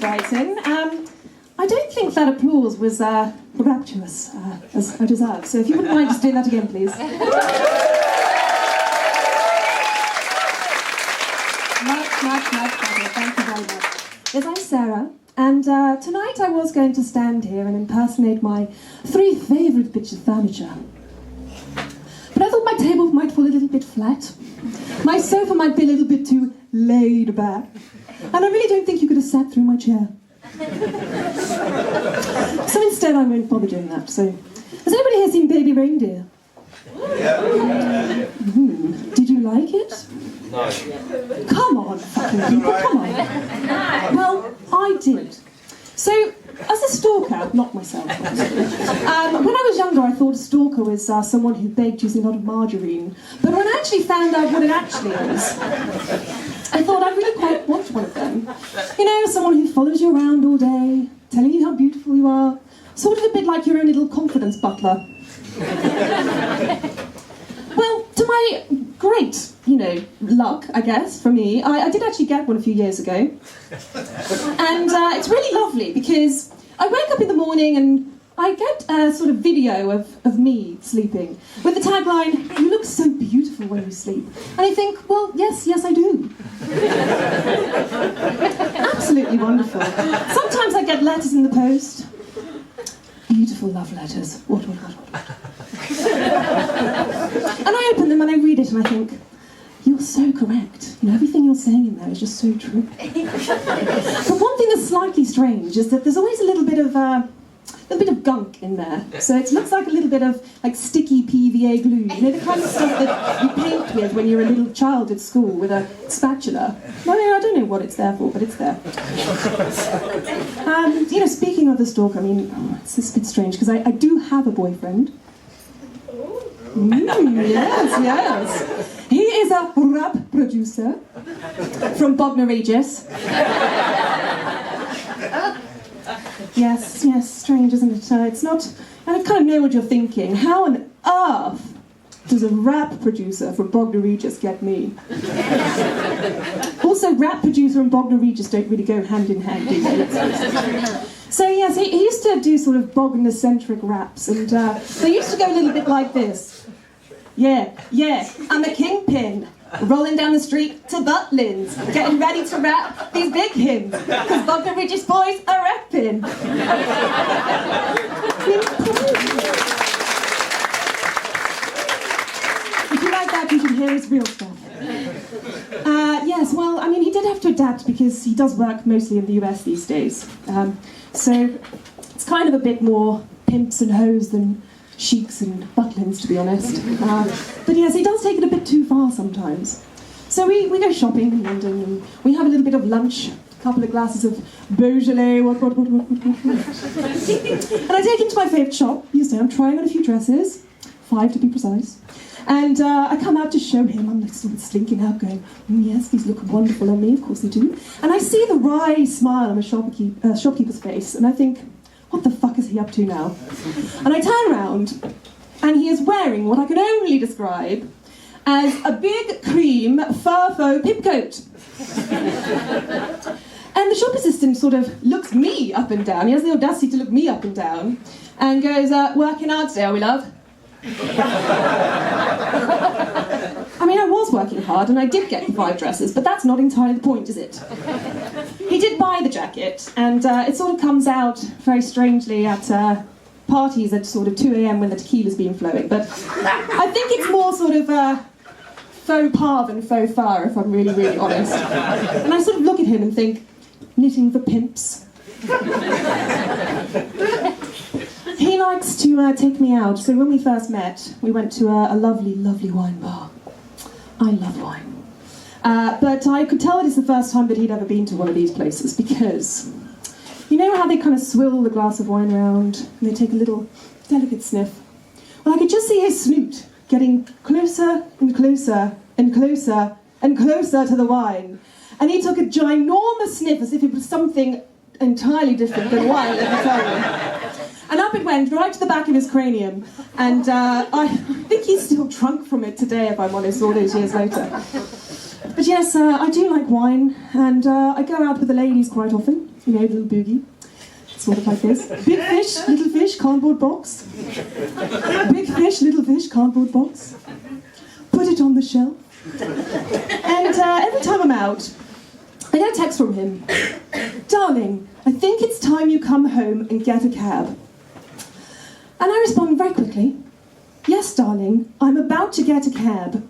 Brighton. I don't think that applause was rapturous, as I deserve. So if you wouldn't mind just doing that again, please. Much better. Thank you very much. Yes, I'm Sarah, and tonight I was going to stand here and impersonate my 3 favourite bits of furniture. But I thought my table might fall a little bit flat. My sofa might be a little bit too laid back. And I really don't think you could have sat through my chair. So instead I won't bother doing that. So, has anybody here seen Baby Reindeer? Yeah. Did you like it? No. Come on, fucking people, come on. Well, I did. So, as a stalker, not myself, when I was younger I thought a stalker was someone who begged using a lot of margarine. But when I actually found out what it actually is, I thought I really quite want one of them. You know, someone who follows you around all day, telling you how beautiful you are, sort of a bit like your own little confidence butler. Well, to my great, luck, I guess, for me, I did actually get one a few years ago. And it's really lovely because I wake up in the morning and I get a sort of video of me sleeping with the tagline, "You look so beautiful when you sleep." And I think, well, yes, I do. Absolutely wonderful. Sometimes I get letters in the post. Beautiful love letters. What. And I open them and I read it and I think, you're so correct. Everything you're saying in there is just so true. But one thing that's slightly strange is that there's always a little bit of gunk in there. So it looks like a little bit of sticky PVA glue. The kind of stuff that you paint with when you're a little child at school with a spatula. I don't know what it's there for, but it's there. Speaking of the stalk, it's a bit strange because I do have a boyfriend. Yes. He is a rap producer from Bognor Regis. Yes, strange, isn't it? It's not... And I kind of know what you're thinking. How on earth does a rap producer from Bognor Regis get me? Also, rap producer and Bognor Regis don't really go hand in hand, do they? So yes, he used to do sort of Bognor-centric raps, and they used to go a little bit like this. Yeah, I'm a kingpin, rolling down the street to Butlins, getting ready to rap these big hymns, because Bognor Regis boys are rapping. If you like that, you should hear his real stuff. Yes, well, he did have to adapt because he does work mostly in the US these days. So it's kind of a bit more pimps and hoes than sheiks and butlins, to be honest. But yes, he does take it a bit too far sometimes. So we go shopping in London and we have a little bit of lunch, a couple of glasses of Beaujolais, what. And I take him to my favourite shop. I'm trying on a few dresses, 5 to be precise. And I come out to show him. I'm sort of slinking out going, yes, these look wonderful on me, of course they do. And I see the wry smile on a shopkeeper's face, and I think, what the fuck is he up to now? And I turn around, and he is wearing what I can only describe as a big cream fur faux pip coat. And the shop assistant sort of looks me up and down. He has the audacity to look me up and down, and goes, working hard today, are we, love? I was working hard and I did get the 5 dresses, but that's not entirely the point, is it? He did buy the jacket, and it sort of comes out very strangely at parties at sort of 2 a.m. when the tequila's been flowing, but I think it's more sort of faux pas than faux fur, if I'm really, really honest. And I sort of look at him and think, knitting for pimps. He likes to take me out, so when we first met, we went to a lovely, lovely wine bar. I love wine. But I could tell it is the first time that he'd ever been to one of these places, because you know how they kind of swill the glass of wine around, and they take a little delicate sniff? Well, I could just see his snoot getting closer and closer and closer and closer to the wine. And he took a ginormous sniff as if it was something entirely different than wine, let me tell you. And up it went, right to the back of his cranium. And I think he's still drunk from it today, if I'm honest, all those years later. But yes, I do like wine, and I go out with the ladies quite often. you know, little boogie. Sort of like this. Big fish, little fish, cardboard box. Big fish, little fish, cardboard box. Put it on the shelf. And every time I'm out, I get a text from him. Darling, I think it's time you come home and get a cab. And I respond very quickly. Yes, darling, I'm about to get a cab.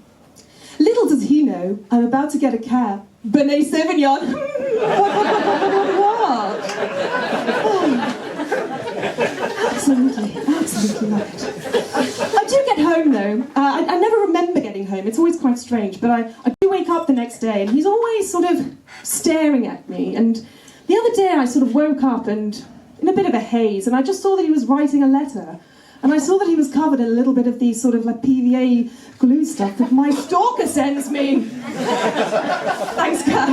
Little does he know, I'm about to get a cab. Benet Sauvignon. What? Absolutely love it. I do get home though. I never remember getting home. It's always quite strange. But I do wake up the next day and he's always sort of staring at me. And the other day I sort of woke up and in a bit of a haze and I just saw that he was writing a letter. And I saw that he was covered in a little bit of these sort of like PVA glue stuff that my stalker sends me. Thanks, Kat.